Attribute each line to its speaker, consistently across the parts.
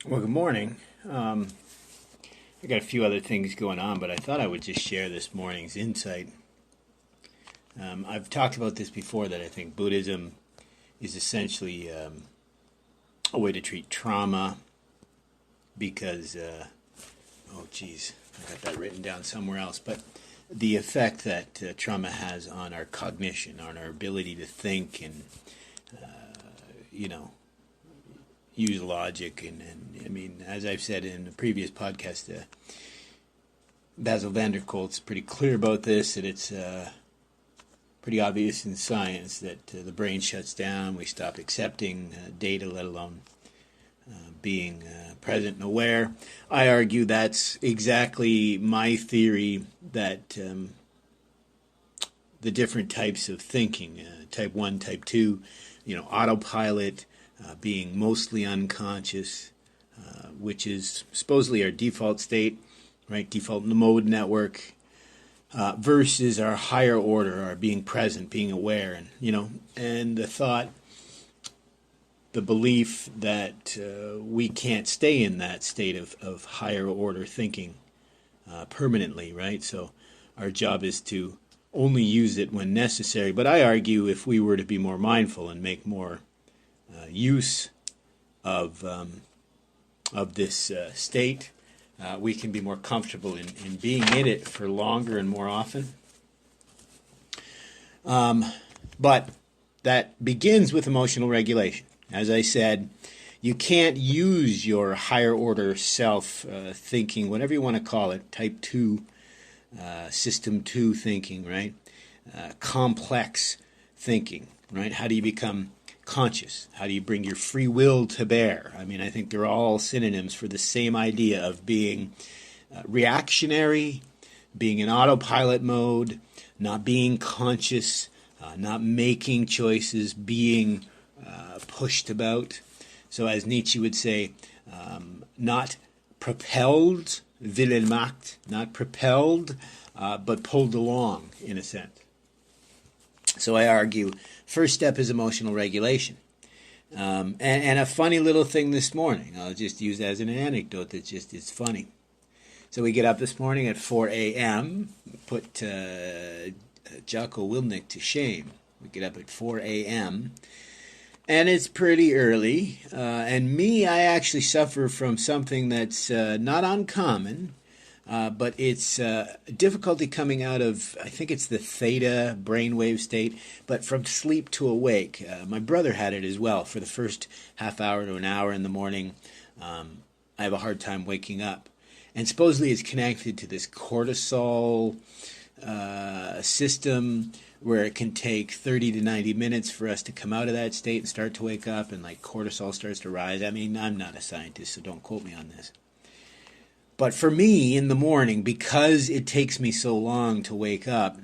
Speaker 1: Well, good morning. I got a few other things going on, but I thought I would just share this morning's insight. I've talked about this before that I think Buddhism is essentially a way to treat trauma because, oh geez, I got that written down somewhere else, but the effect that trauma has on our cognition, on our ability to think and, you know, use logic. And I mean, as I've said in the previous podcast, Basil van der Kolk's pretty clear about this, that it's pretty obvious in science that the brain shuts down, we stop accepting data, let alone being present and aware. I argue that's exactly my theory, that the different types of thinking, type 1, type 2, autopilot, being mostly unconscious, which is supposedly our default state, right? Default mode network, versus our higher order, our being present, being aware, and the thought, the belief that we can't stay in that state of higher order thinking permanently, right? So our job is to only use it when necessary. But I argue if we were to be more mindful and make more use of this state, we can be more comfortable in being in it for longer and more often. But that begins with emotional regulation. As I said, you can't use your higher order self thinking, whatever you want to call it, type 2, system 2 thinking, right? Complex thinking, right? How do you become conscious? How do you bring your free will to bear? I mean, I think they're all synonyms for the same idea of being reactionary, being in autopilot mode, not being conscious, not making choices, being pushed about. So as Nietzsche would say, not propelled, Willemacht, not propelled, but pulled along, in a sense. So I argue, first step is emotional regulation. And a funny little thing this morning, I'll just use as an anecdote that just is funny. So we get up this morning at 4 a.m., put Jocko Willnick to shame. We get up at 4 a.m., and it's pretty early. And me, I actually suffer from something that's not uncommon, but it's difficulty coming out of, I think it's the theta brainwave state, but from sleep to awake. My brother had it as well. For the first half hour to an hour in the morning, I have a hard time waking up. And supposedly it's connected to this cortisol system, where it can take 30 to 90 minutes for us to come out of that state and start to wake up, and like cortisol starts to rise. I mean, I'm not a scientist, so don't quote me on this. But for me, in the morning, because it takes me so long to wake up,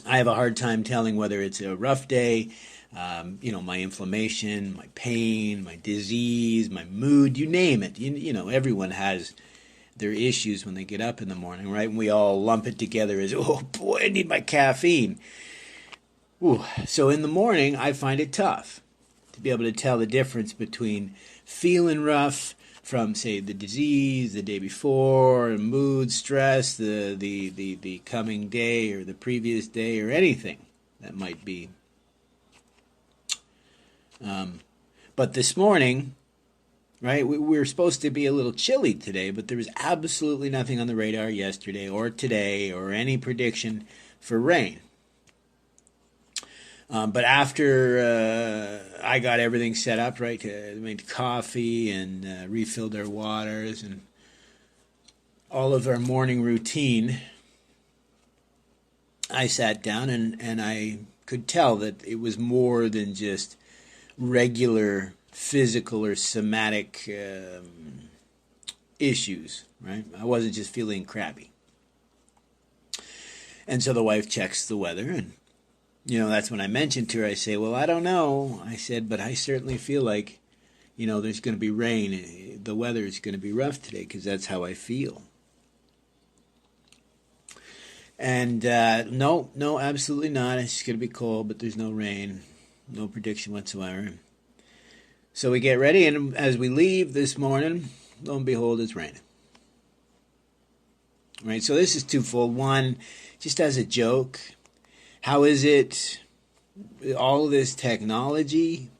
Speaker 1: I have a hard time telling whether it's a rough day, my inflammation, my pain, my disease, my mood, you name it. Everyone has their issues when they get up in the morning, right? And we all lump it together as, oh boy, I need my caffeine. Ooh. So in the morning, I find it tough to be able to tell the difference between feeling rough from, say, the disease the day before, mood, stress, the coming day or the previous day, or anything that might be. But this morning, right, we were supposed to be a little chilly today, but there was absolutely nothing on the radar yesterday or today or any prediction for rain. But after I got everything set up, right, made coffee and refilled our waters and all of our morning routine, I sat down and I could tell that it was more than just regular physical or somatic issues, right? I wasn't just feeling crappy. And so the wife checks the weather, and that's when I mentioned to her, I say, well, I don't know. I said, but I certainly feel like, there's going to be rain. The weather is going to be rough today because that's how I feel. And no, absolutely not. It's going to be cold, but there's no rain. No prediction whatsoever. So we get ready, and as we leave this morning, lo and behold, it's raining. Right, so this is twofold. One, just as a joke, how is it all this technology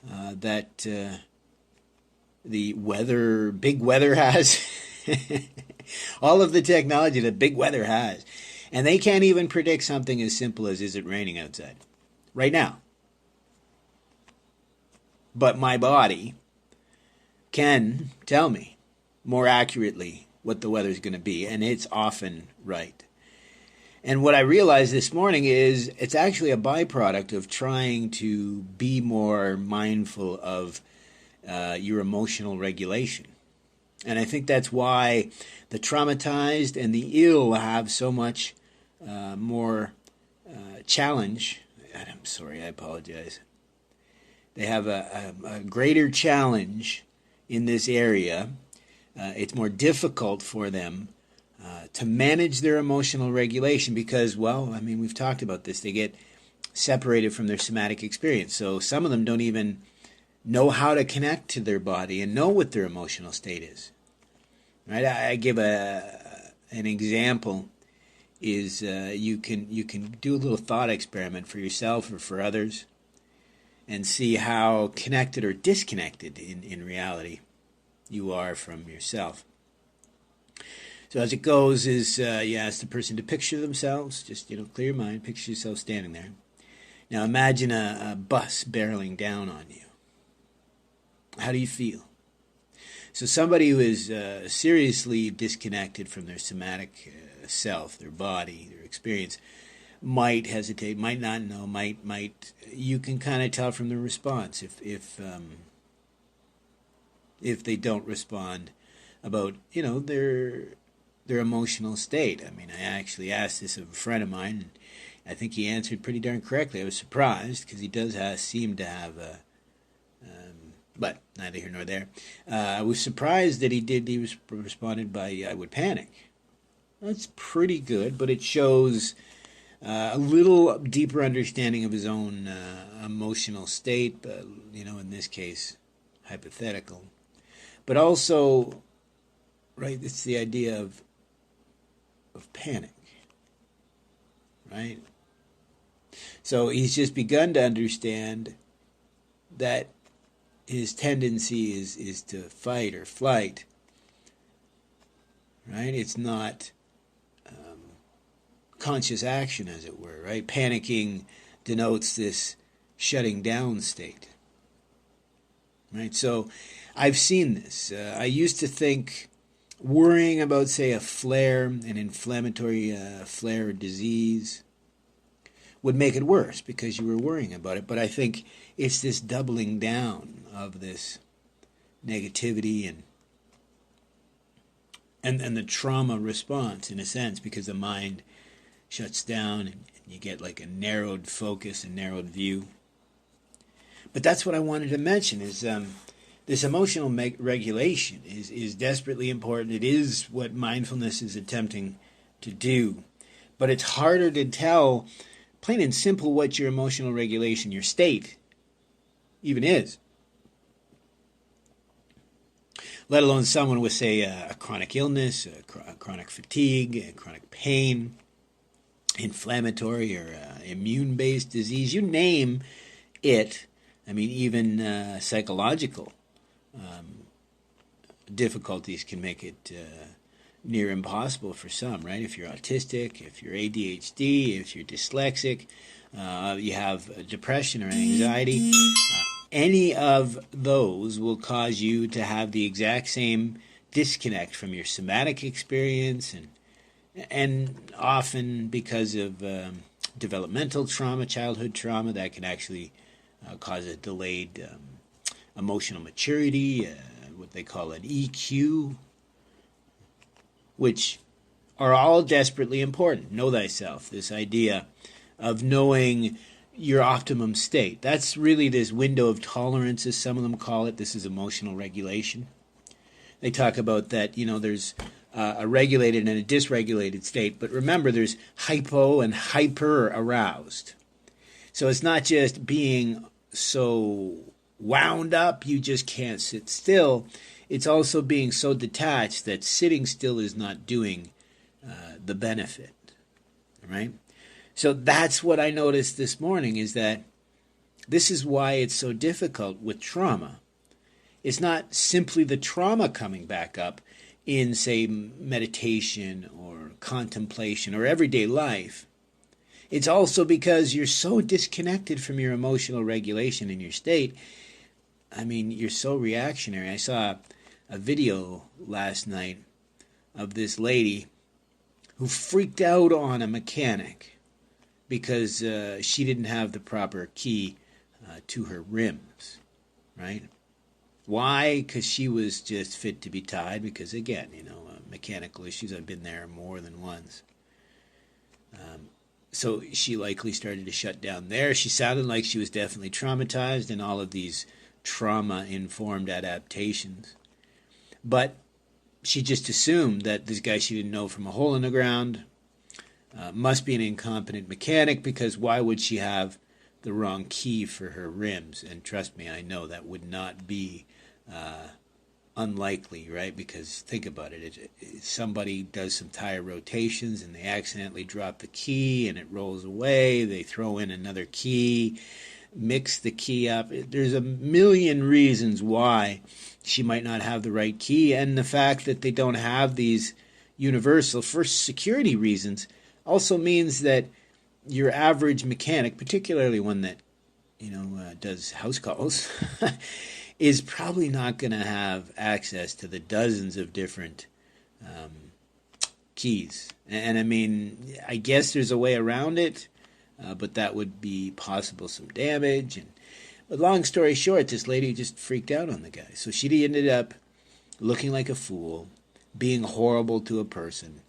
Speaker 1: that the big weather has, all of the technology that big weather has, and they can't even predict something as simple as, is it raining outside right now? But my body can tell me more accurately what the weather's going to be, and it's often right. And what I realized this morning is it's actually a byproduct of trying to be more mindful of your emotional regulation. And I think that's why the traumatized and the ill have so much more challenge. I'm sorry, I apologize. They have a greater challenge in this area. It's more difficult for them to manage their emotional regulation because, well, I mean, we've talked about this. They get separated from their somatic experience. So some of them don't even know how to connect to their body and know what their emotional state is. Right? I give an example is you can do a little thought experiment for yourself or for others and see how connected or disconnected in reality you are from yourself. So as it goes is you ask the person to picture themselves, just clear your mind, picture yourself standing there. Now imagine a bus barreling down on you. How do you feel? So somebody who is seriously disconnected from their somatic self, their body, their experience, might hesitate, might not know, might you can kind of tell from the response if they don't respond about their emotional state. I mean, I actually asked this of a friend of mine, and I think he answered pretty darn correctly. I was surprised because he does seem to have but neither here nor there. I was surprised that he responded by, I would panic. That's pretty good, but it shows a little deeper understanding of his own emotional state, but, in this case, hypothetical. But also, right, it's the idea of panic, right? So he's just begun to understand that his tendency is to fight or flight, right? It's not conscious action, as it were, right? Panicking denotes this shutting down state, right? So I've seen this. I used to think worrying about, say, a flare, an inflammatory flare or disease, would make it worse because you were worrying about it. But I think it's this doubling down of this negativity and the trauma response, in a sense, because the mind shuts down and you get like a narrowed focus, a narrowed view. But that's what I wanted to mention is this emotional regulation is desperately important. It is what mindfulness is attempting to do. But it's harder to tell, plain and simple, what your emotional regulation, your state, even is. Let alone someone with, say, a chronic illness, a chronic fatigue, a chronic pain, inflammatory or immune-based disease, you name it. I mean, even psychological difficulties can make it near impossible for some, right? If you're autistic, if you're ADHD, if you're dyslexic, you have depression or anxiety, any of those will cause you to have the exact same disconnect from your somatic experience, and often because of developmental trauma, childhood trauma, that can actually cause a delayed emotional maturity, what they call an EQ, which are all desperately important. Know thyself, this idea of knowing your optimum state. That's really this window of tolerance, as some of them call it. This is emotional regulation. They talk about that, there's a regulated and a dysregulated state, but remember there's hypo and hyper aroused. So it's not just being so wound up, you just can't sit still. It's also being so detached that sitting still is not doing the benefit, right? So that's what I noticed this morning, is that this is why it's so difficult with trauma. It's not simply the trauma coming back up in, say, meditation or contemplation or everyday life. It's also because you're so disconnected from your emotional regulation in your state. I mean, you're so reactionary. I saw a video last night of this lady who freaked out on a mechanic because she didn't have the proper key to her rims, right? Why? Because she was just fit to be tied, because, again, mechanical issues, I've been there more than once. So she likely started to shut down there. She sounded like she was definitely traumatized in all of these trauma-informed adaptations. But she just assumed that this guy she didn't know from a hole in the ground must be an incompetent mechanic, because why would she have the wrong key for her rims? And trust me, I know that would not be unlikely, right? Because think about it. Somebody does some tire rotations and they accidentally drop the key and it rolls away. They throw in another key, mix the key up. There's a million reasons why she might not have the right key, and the fact that they don't have these universal, for security reasons, also means that your average mechanic, particularly one that does house calls, is probably not going to have access to the dozens of different keys. And I mean, I guess there's a way around it, but that would be possible some damage. But long story short, this lady just freaked out on the guy. So she ended up looking like a fool, being horrible to a person,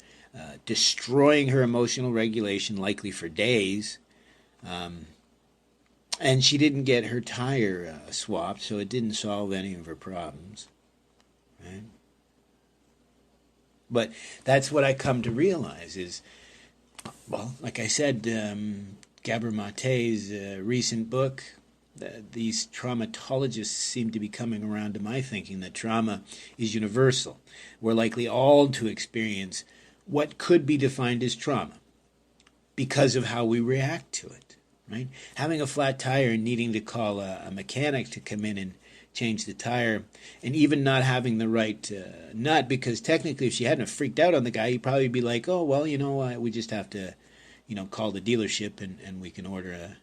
Speaker 1: destroying her emotional regulation, likely for days. And she didn't get her tire swapped, so it didn't solve any of her problems. Right? But that's what I come to realize is, well, like I said, Gabor Mate's recent book, these traumatologists seem to be coming around to my thinking that trauma is universal. We're likely all to experience what could be defined as trauma because of how we react to it. Right? Having a flat tire and needing to call a mechanic to come in and change the tire, and even not having the right nut, because technically if she hadn't freaked out on the guy, he'd probably be like, oh, well, we just have to, call the dealership and we can order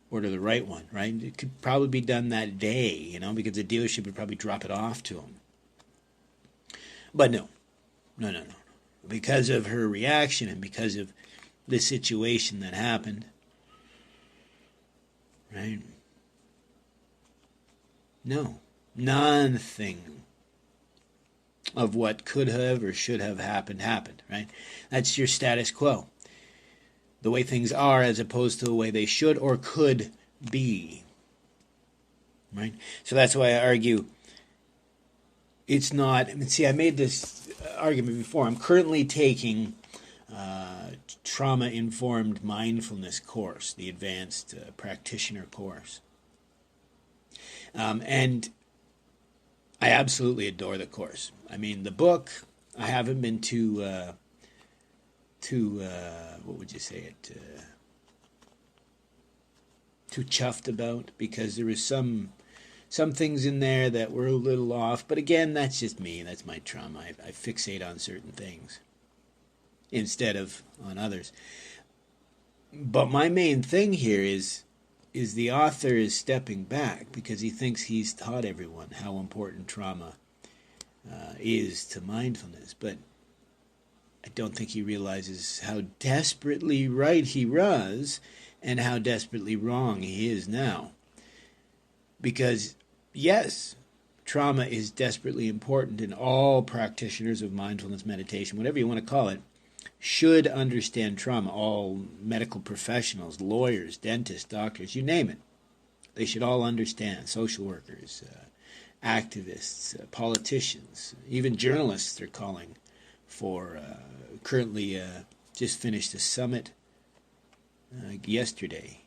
Speaker 1: the right one, right? It could probably be done that day, because the dealership would probably drop it off to him. But no. Because of her reaction and because of the situation that happened, right? No. Nothing of what could have or should have happened, right? That's your status quo. The way things are as opposed to the way they should or could be. Right? So that's why I argue it's not... I made this argument before. I'm currently taking trauma-informed mindfulness course, the advanced practitioner course. And I absolutely adore the course. I mean, the book, I haven't been too what would you say it, too chuffed about, because there was some things in there that were a little off. But again, that's just me. That's my trauma. I fixate on certain things instead of on others. But my main thing here is the author is stepping back because he thinks he's taught everyone how important trauma is to mindfulness. But I don't think he realizes how desperately right he was and how desperately wrong he is now. Because, yes, trauma is desperately important, and all practitioners of mindfulness meditation, whatever you want to call it, should understand trauma. All medical professionals, lawyers, dentists, doctors, you name it. They should all understand. Social workers, activists, politicians, even journalists are calling for, currently just finished a summit yesterday.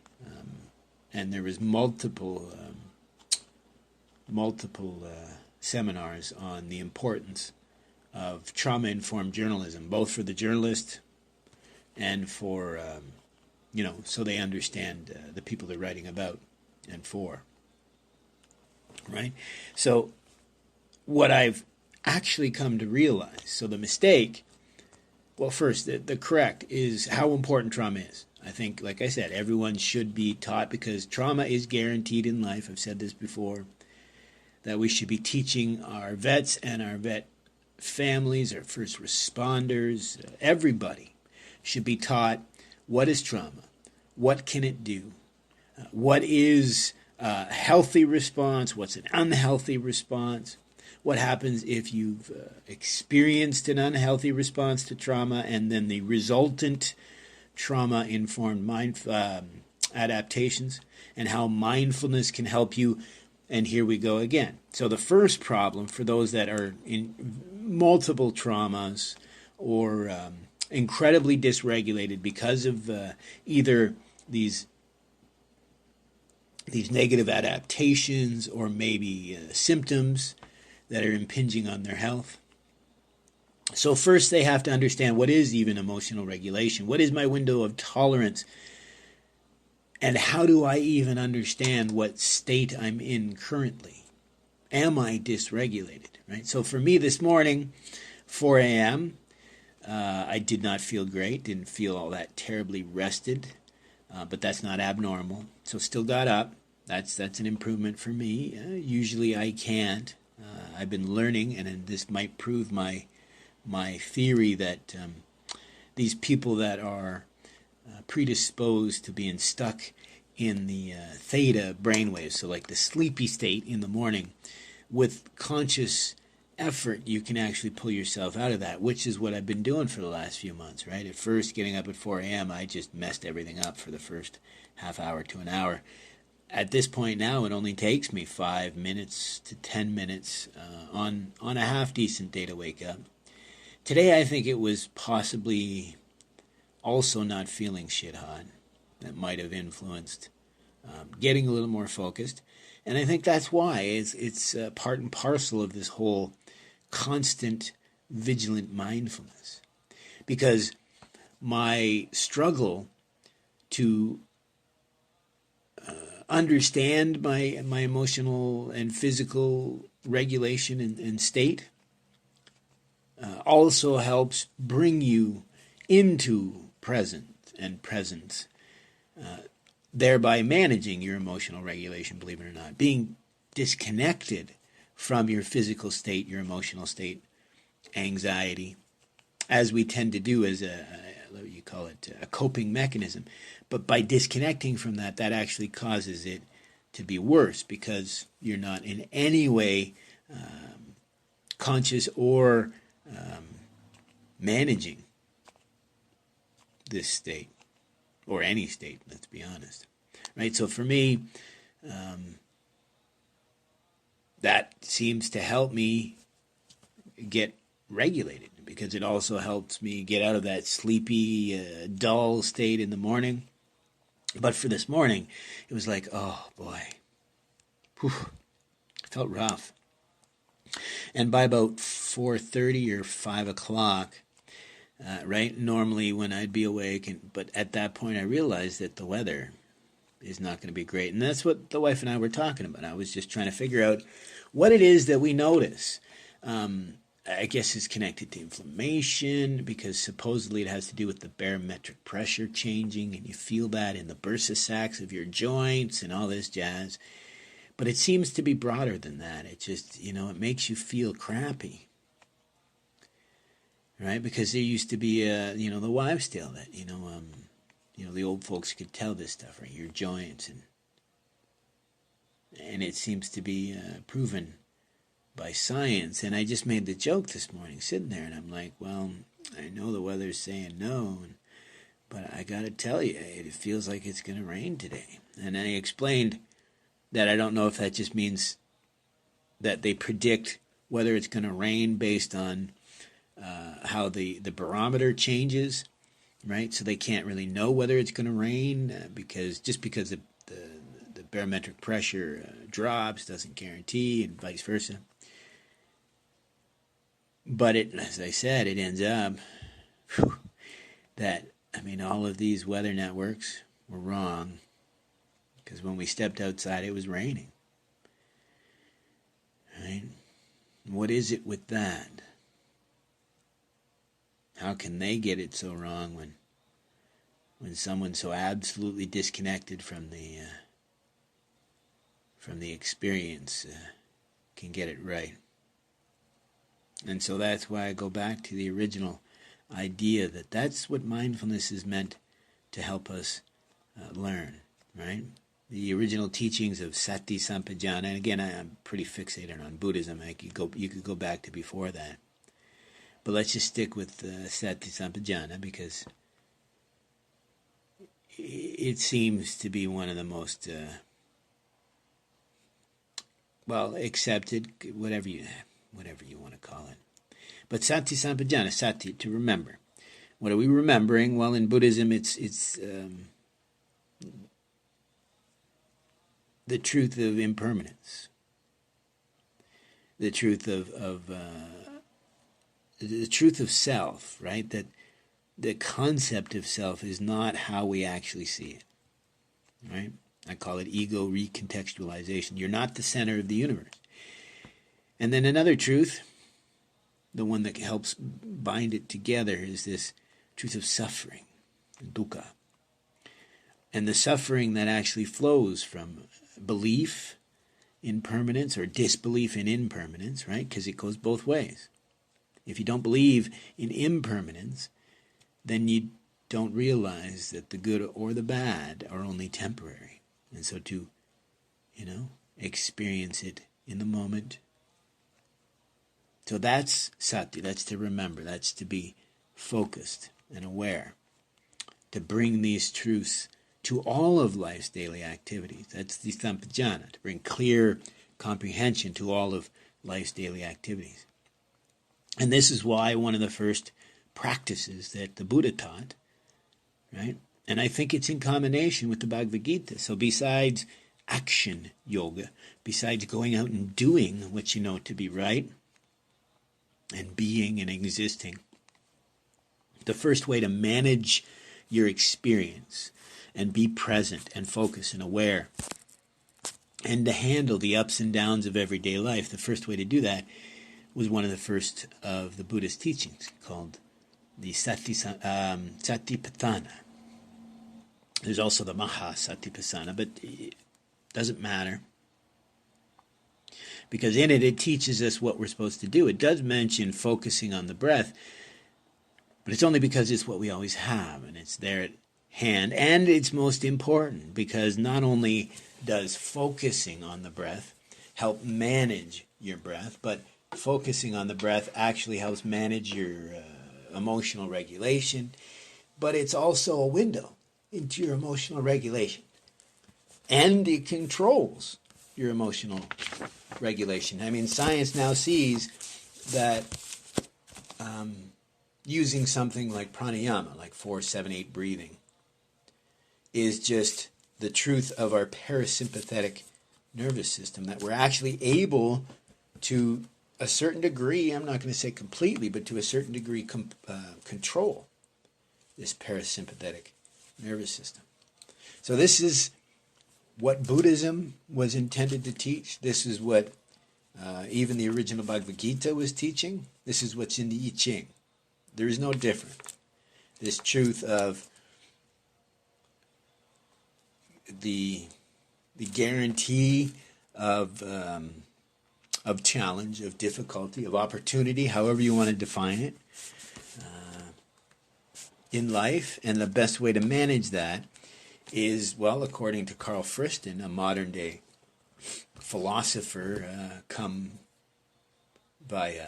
Speaker 1: And there was multiple multiple seminars on the importance of trauma-informed journalism, both for the journalist and for, so they understand the people they're writing about and for, right? So what I've actually come to realize, so the mistake, well, first, the correct is how important trauma is. I think, like I said, everyone should be taught, because trauma is guaranteed in life. I've said this before, that we should be teaching our vets and our vet families, our first responders, everybody should be taught what is trauma, what can it do, what is a healthy response, what's an unhealthy response, what happens if you've experienced an unhealthy response to trauma, and then the resultant trauma-informed adaptations, and how mindfulness can help you. And here we go again. So the first problem for those that are in multiple traumas or incredibly dysregulated because of either these negative adaptations or maybe symptoms that are impinging on their health. So first they have to understand, what is even emotional regulation? What is my window of tolerance? And how do I even understand what state I'm in currently? Am I dysregulated? Right? So for me this morning, 4 a.m., I did not feel great, didn't feel all that terribly rested, but that's not abnormal. So still got up. That's an improvement for me. Usually I can't. I've been learning, and this might prove my theory that these people that are predisposed to being stuck in the theta brainwaves, so like the sleepy state in the morning, with conscious effort, you can actually pull yourself out of that, which is what I've been doing for the last few months, right? At first, getting up at 4 a.m., I just messed everything up for the first half hour to an hour. At this point now, it only takes me 5 minutes to 10 minutes on a half-decent day to wake up. Today, I think it was possibly also not feeling shit hot that might have influenced getting a little more focused. And I think that's why it's part and parcel of this whole constant vigilant mindfulness. Because my struggle to understand my emotional and physical regulation and state also helps bring you into presence, thereby managing your emotional regulation, believe it or not. Being disconnected from your physical state, your emotional state, anxiety, as we tend to do as you call it, a coping mechanism. But by disconnecting from that, that actually causes it to be worse, because you're not in any way conscious or managing this state, or any state, let's be honest. Right? So for me, that seems to help me get regulated, because it also helps me get out of that sleepy, dull state in the morning. But for this morning, it was like, oh boy, whew, felt rough. And by about 4:30 or 5 o'clock, right, normally when I'd be awake, but at that point I realized that the weather is not going to be great. And that's what the wife and I were talking about. I was just trying to figure out what it is that we notice. I guess it's connected to inflammation, because supposedly it has to do with the barometric pressure changing, and you feel that in the bursa sacs of your joints and all this jazz. But it seems to be broader than that. It just, it makes you feel crappy. Right? Because there used to be, the wives' tale that, the old folks could tell this stuff, right? Your joints. And it seems to be proven by science. And I just made the joke this morning, sitting there, and I'm like, well, I know the weather's saying no, but I got to tell you, it feels like it's going to rain today. And I explained that I don't know if that just means that they predict whether it's going to rain based on how the barometer changes, right? So they can't really know whether it's going to rain because the barometric pressure drops, doesn't guarantee, and vice versa. But as I said, it ends up that, all of these weather networks were wrong, because when we stepped outside, it was raining. Right? What is it with that? How can they get it so wrong when someone so absolutely disconnected from the experience can get it right? And so that's why I go back to the original idea that that's what mindfulness is meant to help us learn, right? The original teachings of Sati Sampajana, and again, I'm pretty fixated on Buddhism. You could go back to before that. But let's just stick with Sati Sampajana, because it seems to be one of the most, accepted, whatever you want to call it. But Sati Sampajana, Sati, to remember. What are we remembering? Well, in Buddhism, it's the truth of impermanence, the truth of the truth of self, right? That the concept of self is not how we actually see it, right? I call it ego recontextualization. You're not the center of the universe. And then another truth, the one that helps bind it together, is this truth of suffering, dukkha. And the suffering that actually flows from belief in permanence or disbelief in impermanence, right? Because it goes both ways. If you don't believe in impermanence, then you don't realize that the good or the bad are only temporary. And so to, experience it in the moment. So that's sati, that's to remember, that's to be focused and aware, to bring these truths to all of life's daily activities. That's the sampajana, to bring clear comprehension to all of life's daily activities. And this is why one of the first practices that the Buddha taught, right? And I think it's in combination with the Bhagavad Gita. So besides action yoga, besides going out and doing what you know to be right, and being and existing, the first way to manage your experience and be present and focused and aware and to handle the ups and downs of everyday life, the first way to do that was one of the first of the Buddhist teachings called the Satipatthana. There's also the Mahasatipatthana, but it doesn't matter, because in it teaches us what we're supposed to do. It does mention focusing on the breath, but it's only because it's what we always have, and it's there at hand, and it's most important, because not only does focusing on the breath help manage your breath, but focusing on the breath actually helps manage your emotional regulation, but it's also a window into your emotional regulation, and it controls your emotional regulation. Science now sees that using something like pranayama, like 4-7-8 breathing, is just the truth of our parasympathetic nervous system, that we're actually able to a certain degree, I'm not going to say completely, but to a certain degree control this parasympathetic nervous system. So this is what Buddhism was intended to teach. This is what even the original Bhagavad Gita was teaching. This is what's in the I Ching. There is no different. This truth of the guarantee of challenge, of difficulty, of opportunity, however you want to define it, in life. And the best way to manage that is, well, according to Carl Friston, a modern-day philosopher come by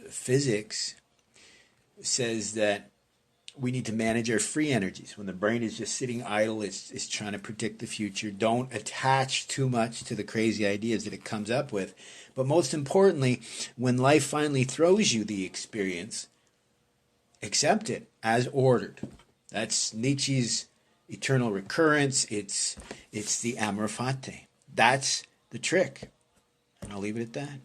Speaker 1: physics, says that we need to manage our free energies. When the brain is just sitting idle, it's trying to predict the future. Don't attach too much to the crazy ideas that it comes up with. But most importantly, when life finally throws you the experience, accept it as ordered. That's Nietzsche's eternal recurrence. It's the amor fati. That's the trick. And I'll leave it at that.